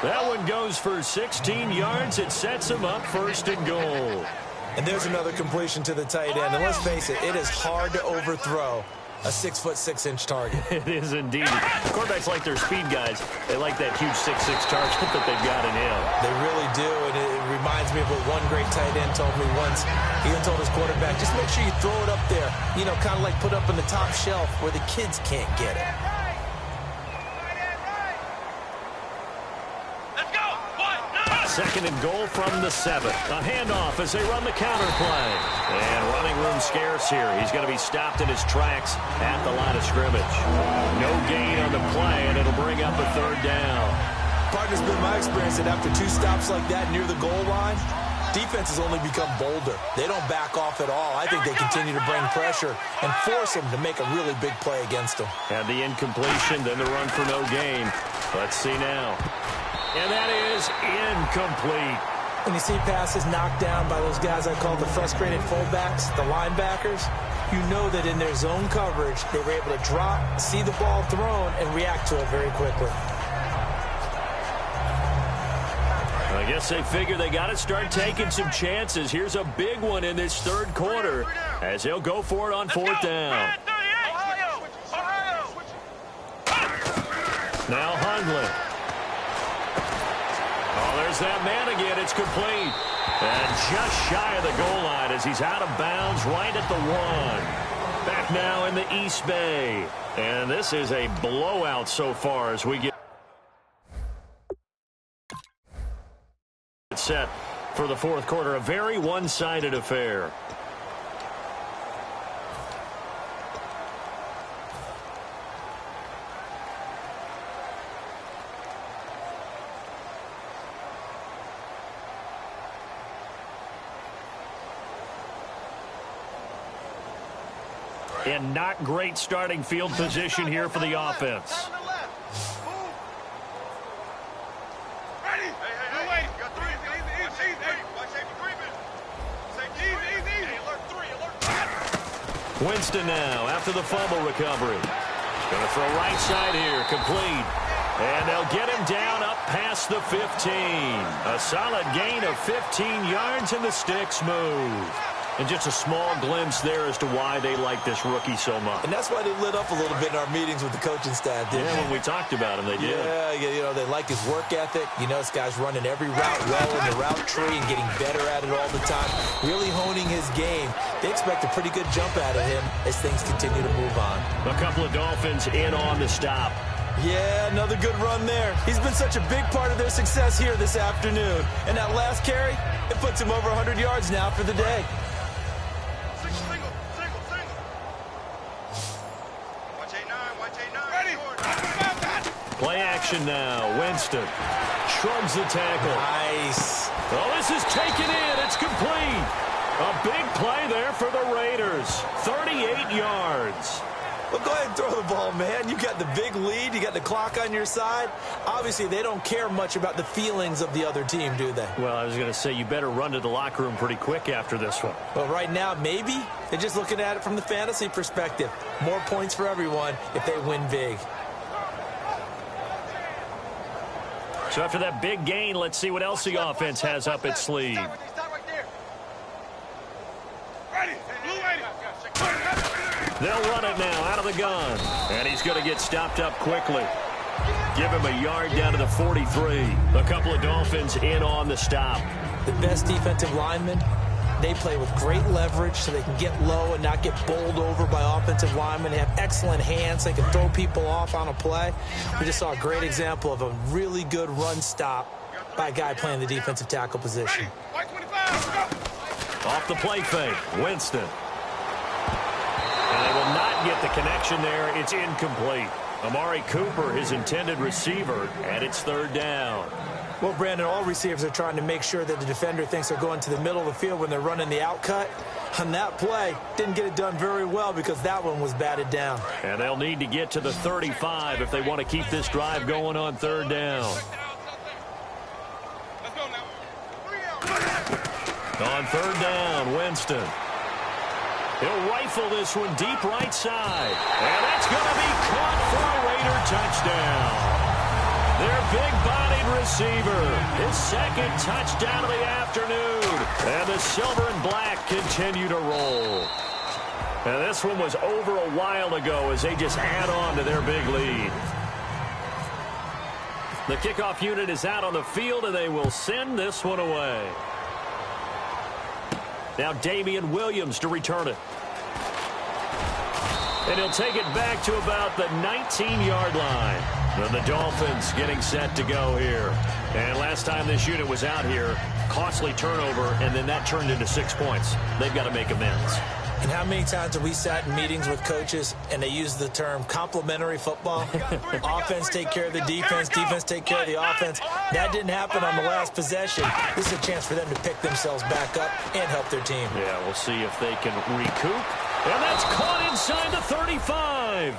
That one goes for 16 yards. It sets him up first and goal. And there's another completion to the tight end. And let's face it, it is hard to overthrow a 6'6" target. It is indeed. Quarterbacks like their speed guys. They like that huge 6'6" target that they've got in him. They really do, and it reminds me of what one great tight end told me once. He told his quarterback, just make sure you throw it up there, you know, kind of like put up on the top shelf where the kids can't get it. Second and goal from the 7. A handoff as they run the counter play. And running room scarce here. He's going to be stopped in his tracks at the line of scrimmage. No gain on the play, and it'll bring up a third down. Partner's been my experience that after 2 stops like that near the goal line, defenses only become bolder. They don't back off at all. I think they continue to bring pressure and force them to make a really big play against them. Had the incompletion, then the run for no gain. Let's see now. And that is incomplete. When you see passes knocked down by those guys I call the frustrated fullbacks, the linebackers, you know that in their zone coverage, they were able to drop, see the ball thrown, and react to it very quickly. I guess they figure they got to start taking some chances. Here's a big one in this third quarter as they'll go for it on fourth down. Now Hundley. Oh, there's that man again. It's complete. And just shy of the goal line as he's out of bounds right at the 1. Back now in the East Bay. And this is a blowout so far as we get set for the fourth quarter. A very one-sided affair. And not great starting field position here for the offense. Winston now after the fumble recovery. Going to throw right side here, complete. And they'll get him down up past the 15. A solid gain of 15 yards and the sticks move. And just a small glimpse there as to why they like this rookie so much. And that's why they lit up a little bit in our meetings with the coaching staff, didn't they? When we talked about him, they did. Yeah, you know, they like his work ethic. You know, this guy's running every route well in the route tree and getting better at it all the time, really honing his game. They expect a pretty good jump out of him as things continue to move on. A couple of Dolphins in on the stop. Yeah, another good run there. He's been such a big part of their success here this afternoon. And that last carry, it puts him over 100 yards now for the day. Play action now. Winston shrugs the tackle. Nice. Oh, this is taken in. It's complete. A big play there for the Raiders. 38 yards. Well, go ahead and throw the ball, man. You got the big lead. You got the clock on your side. Obviously, they don't care much about the feelings of the other team, do they? Well, I was going to say you better run to the locker room pretty quick after this one. Well, right now, maybe. They're just looking at it from the fantasy perspective. More points for everyone if they win big. So after that big gain, let's see what else the offense has up its sleeve. They'll run it now out of the gun. And he's going to get stopped up quickly. Give him a yard down to the 43. A couple of Dolphins in on the stop. The best defensive linemen, they play with great leverage so they can get low and not get bowled over by offensive linemen. They have excellent hands. They can throw people off on a play. We just saw a great example of a really good run stop by a guy playing the defensive tackle position. Off the play fake, Winston. And they will not get the connection there. It's incomplete. Amari Cooper, his intended receiver, and it's third down. Well, Brandon, all receivers are trying to make sure that the defender thinks they're going to the middle of the field when they're running the out cut. On that play, didn't get it done very well because that one was batted down. And they'll need to get to the 35 if they want to keep this drive going on third down. On third down, Winston. He'll rifle this one deep right side. And that's going to be caught for a Raider touchdown. Their big-bodied receiver, his second touchdown of the afternoon. And the silver and black continue to roll. And this one was over a while ago as they just add on to their big lead. The kickoff unit is out on the field, and they will send this one away. Now Damian Williams to return it. And he'll take it back to about the 19-yard line. And the Dolphins getting set to go here. And last time this unit was out here, costly turnover, and then that turned into 6 points. They've got to make amends. And how many times have we sat in meetings with coaches and they use the term complementary football? Offense take care of the defense, defense take care of the offense. That didn't happen on the last possession. This is a chance for them to pick themselves back up and help their team. Yeah, we'll see if they can recoup. And that's caught inside the 35.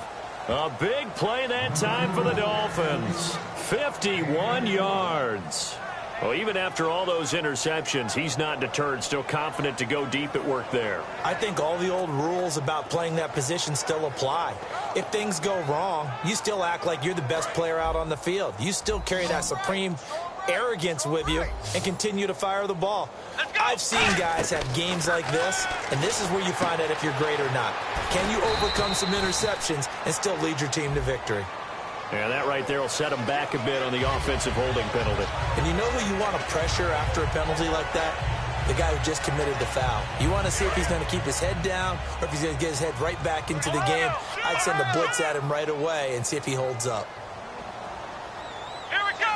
A big play that time for the Dolphins. 51 yards. Well, even after all those interceptions, he's not deterred, still confident to go deep at work there. I think all the old rules about playing that position still apply. If things go wrong, you still act like you're the best player out on the field. You still carry that supreme arrogance with you and continue to fire the ball. I've seen guys have games like this, and this is where you find out if you're great or not. Can you overcome some interceptions and still lead your team to victory? Yeah, that right there will set them back a bit on the offensive holding penalty. And you know who you want to pressure after a penalty like that? The guy who just committed the foul. You want to see if he's going to keep his head down or if he's going to get his head right back into the game. I'd send a blitz at him right away and see if he holds up. Here we go.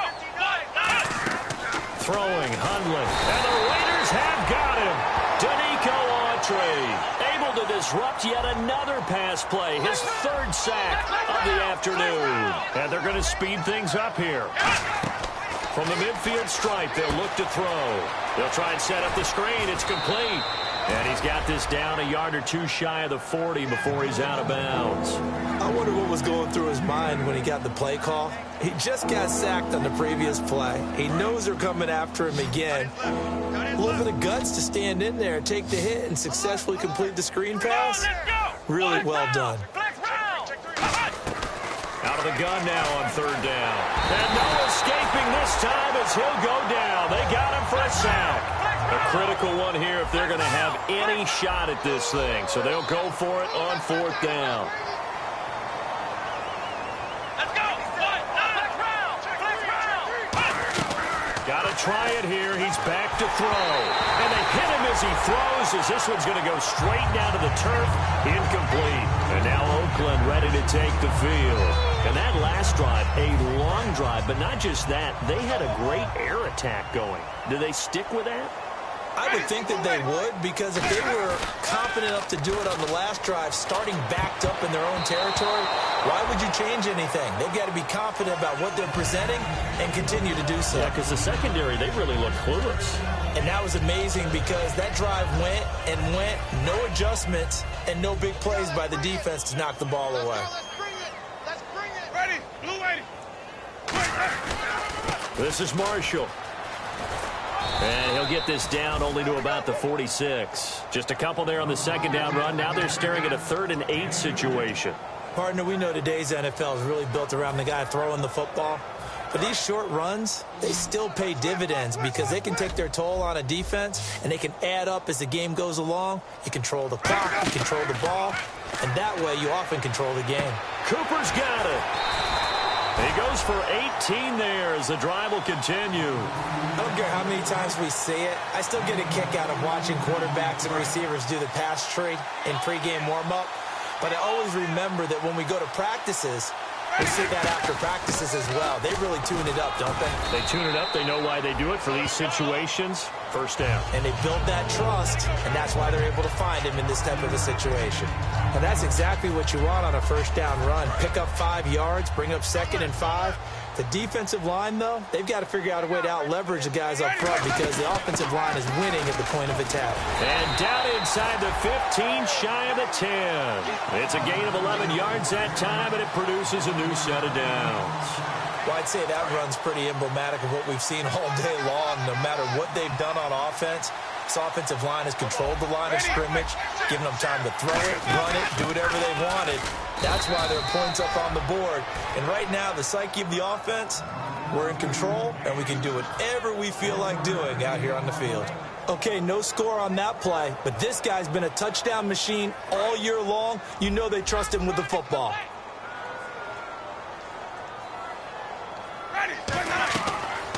Throwing, Hundley. And the Raiders have got him. Danico Autry able to disrupt yet another pass play. His third sack of the afternoon. And they're going to speed things up here. From the midfield stripe, they'll look to throw. They'll try and set up the screen. It's complete. And he's got this down a yard or two shy of the 40 before he's out of bounds. I wonder what was going through his mind when he got the play call. He just got sacked on the previous play. He knows they're coming after him again. A little bit of guts to stand in there, take the hit, and successfully complete the screen pass. Really well done. Out of the gun now on third down. And no escaping this time as he'll go down. They got him for a sack. A critical one here if they're going to have any shot at this thing. So they'll go for it on fourth down. Let's go. Got to try it here. He's back to throw. And they hit him as he throws as this one's going to go straight down to the turf. Incomplete. And now Oakland ready to take the field. And that last drive, a long drive, but not just that. They had a great air attack going. Do they stick with that? I would think that they would, because if they were confident enough to do it on the last drive, starting backed up in their own territory, why would you change anything? They've got to be confident about what they're presenting and continue to do so. Yeah, because the secondary, they really look clueless. And that was amazing because that drive went and went, no adjustments, and no big plays by the defense to knock the ball away. Let's bring it. Ready, blue 80. This is Marshall. And he'll get this down only to about the 46. Just a couple there on the second down run. Now they're staring at a 3rd and 8 situation. Partner, we know today's NFL is really built around the guy throwing the football. But these short runs, they still pay dividends because they can take their toll on a defense, and they can add up as the game goes along. You control the clock, you control the ball, and that way you often control the game. Cooper's got it. He goes for 18 there as the drive will continue. I don't care how many times we see it. I still get a kick out of watching quarterbacks and receivers do the pass tree in pregame warm-up. But I always remember that when we go to practices, we see that after practices as well. They really tune it up, don't they? They tune it up. They know why they do it for these situations. First down. And they build that trust, and that's why they're able to find him in this type of a situation. And that's exactly what you want on a first down run. Pick up 5 yards, bring up 2nd and 5. The defensive line, though, they've got to figure out a way to out-leverage the guys up front because the offensive line is winning at the point of attack. And down inside the 15, shy of the 10. It's a gain of 11 yards that time, and it produces a new set of downs. Well, I'd say that run's pretty emblematic of what we've seen all day long. No matter what they've done on offense, this offensive line has controlled the line of scrimmage, given them time to throw it, run it, do whatever they wanted. That's why there are points up on the board. And right now, the psyche of the offense, we're in control, and we can do whatever we feel like doing out here on the field. Okay, no score on that play, but this guy's been a touchdown machine all year long. You know they trust him with the football.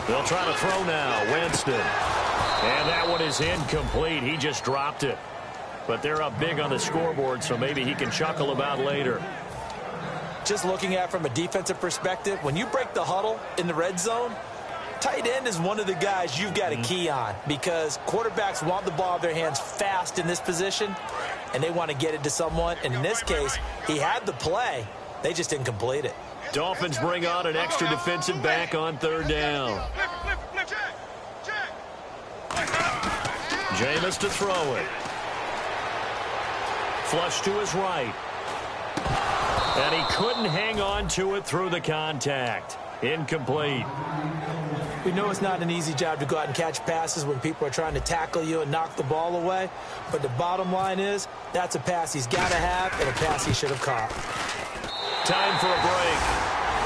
They'll try to throw now. Winston. And that one is incomplete. He just dropped it. But they're up big on the scoreboard, so maybe he can chuckle about later. Just looking at it from a defensive perspective, when you break the huddle in the red zone, tight end is one of the guys you've got to key on because quarterbacks want the ball in their hands fast in this position, and they want to get it to someone. And in this case, he had the play. They just didn't complete it. Dolphins bring on an extra defensive back on 3rd down. Jameis to throw it. Flush to his right. And he couldn't hang on to it through the contact. Incomplete. We know it's not an easy job to go out and catch passes when people are trying to tackle you and knock the ball away. But the bottom line is, that's a pass he's got to have and a pass he should have caught. Time for a break.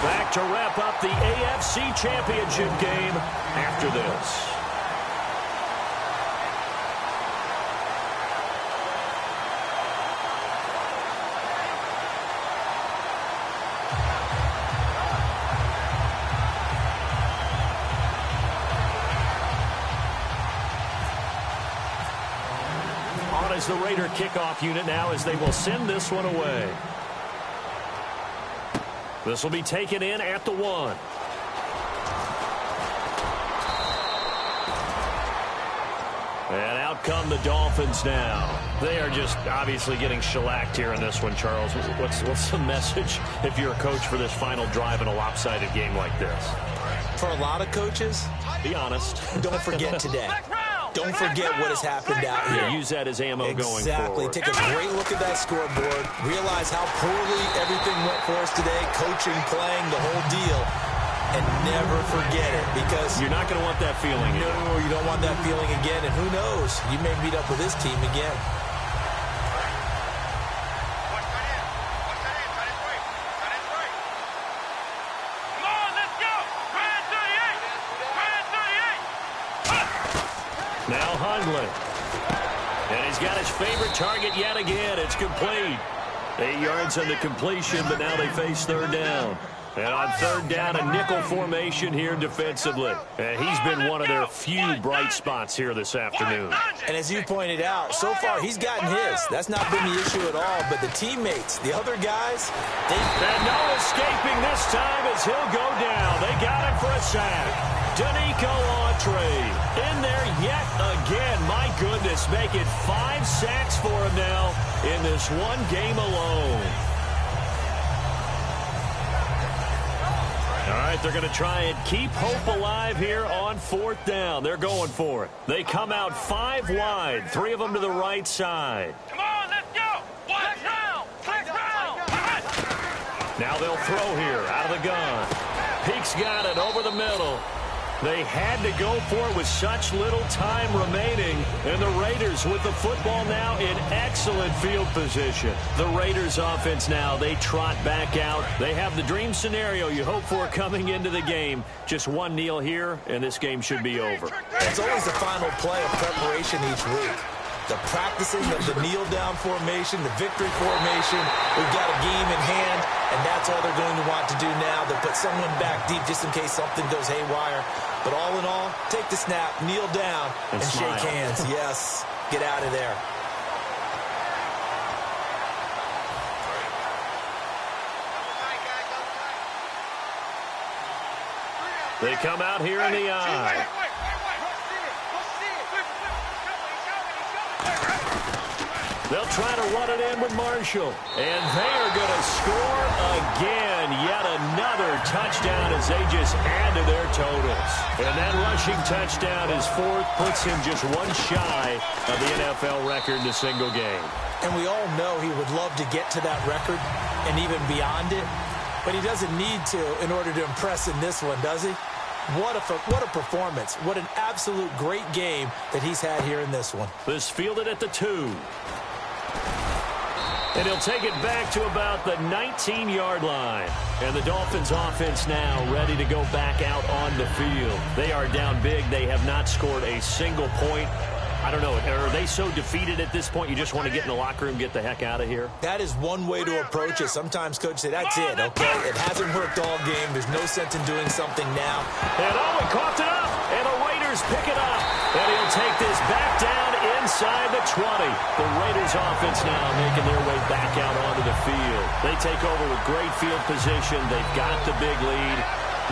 Back to wrap up the AFC Championship game after this. On as the Raider kickoff unit now as they will send this one away. This will be taken in at the 1. And out come the Dolphins now. They are just obviously getting shellacked here in this one, Charles. What's the message if you're a coach for this final drive in a lopsided game like this? For a lot of coaches, be honest. Don't forget today. Don't forget what has happened out here. Use that as ammo going forward. Exactly. Take a great look at that scoreboard. Realize how poorly everything went for us today. Coaching, playing, the whole deal. And never forget it because you're not going to want that feeling again. No, you don't want that feeling again. And who knows? You may meet up with this team again. Now Hundley. And he's got his favorite target yet again. It's complete. 8 yards on the completion, but now they face 3rd down. And on 3rd down, a nickel formation here defensively. And he's been one of their few bright spots here this afternoon. And as you pointed out, so far he's gotten his. That's not been the issue at all. But the teammates, the other guys, and no escaping this time as he'll go down. They got him for a sack. Danico Autry in there yet again. My Davis make it 5 sacks for him now in this one game alone. All right, they're going to try and keep hope alive here on 4th down. They're going for it. They come out 5 wide, 3 of them to the right side. Come on, let's go. Let's round. Now they'll throw here out of the gun. Peake's got it over the middle. They had to go for it with such little time remaining. And the Raiders with the football now in excellent field position. The Raiders offense now, they trot back out. They have the dream scenario you hope for coming into the game. Just one kneel here, and this game should be over. It's always the final play of preparation each week. The practicing of the kneel-down formation, the victory formation. We've got a game in hand, and that's all they're going to want to do now. They'll put someone back deep just in case something goes haywire. But all in all, take the snap, kneel down, and shake hands. Yes, get out of there. They come out here in the eye. They'll try to run it in with Marshall. And they are going to score again. Yet another touchdown as they just add to their totals. And that rushing touchdown is 4th, puts him just one shy of the NFL record in a single game. And we all know he would love to get to that record and even beyond it. But he doesn't need to in order to impress in this one, does he? What a performance. What an absolute great game that he's had here in this one. This fielded at the 2. And he'll take it back to about the 19-yard line. And the Dolphins offense now ready to go back out on the field. They are down big. They have not scored a single point. I don't know. Are they so defeated at this point you just want to get in the locker room, get the heck out of here? That is one way to approach it. Sometimes coaches say, that's it, okay? It hasn't worked all game. There's no sense in doing something now. And Owen coughed it up. And the Raiders pick it up. And he'll take this back down inside the 20. The Raiders offense now making their way back out onto the field. They take over with great field position. They've got the big lead.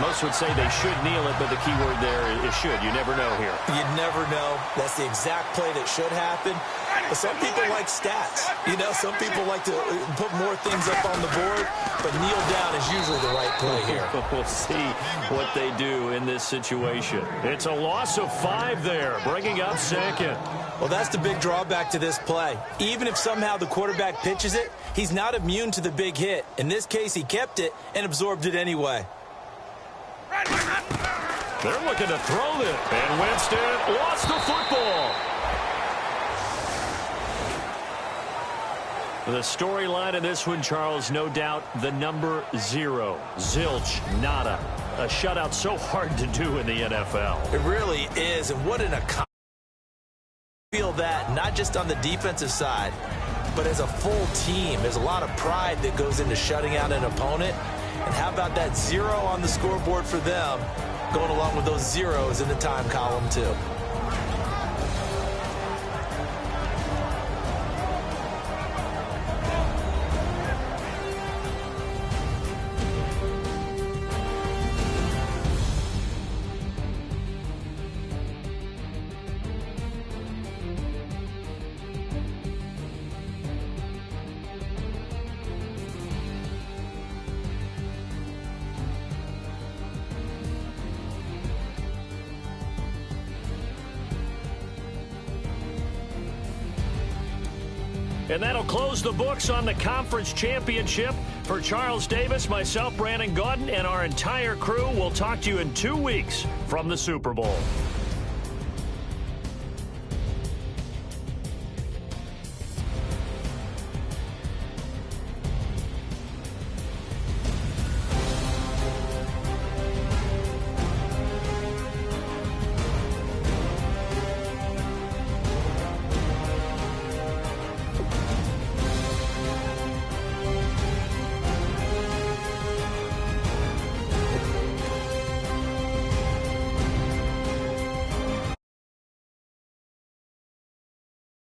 Most would say they should kneel it, but the key word there is should. You never know here. You never know. That's the exact play that should happen. But some people like stats. You know, some people like to put more things up on the board, but kneel down is usually the right play here. We'll see what they do in this situation. It's a loss of 5 there, bringing up 2nd. Well, that's the big drawback to this play. Even if somehow the quarterback pitches it, he's not immune to the big hit. In this case, he kept it and absorbed it anyway. They're looking to throw this. And Winston lost the football. The storyline in this one, Charles, no doubt the number 0. Zilch, nada. A shutout so hard to do in the NFL. It really is. And what an accomplishment. Feel that not just on the defensive side, but as a full team. There's a lot of pride that goes into shutting out an opponent. And how about that 0 on the scoreboard for them, going along with those zeros in the time column, too. And that'll close the books on the conference championship. For Charles Davis, myself, Brandon Gaudin, and our entire crew, we'll talk to you in 2 weeks from the Super Bowl.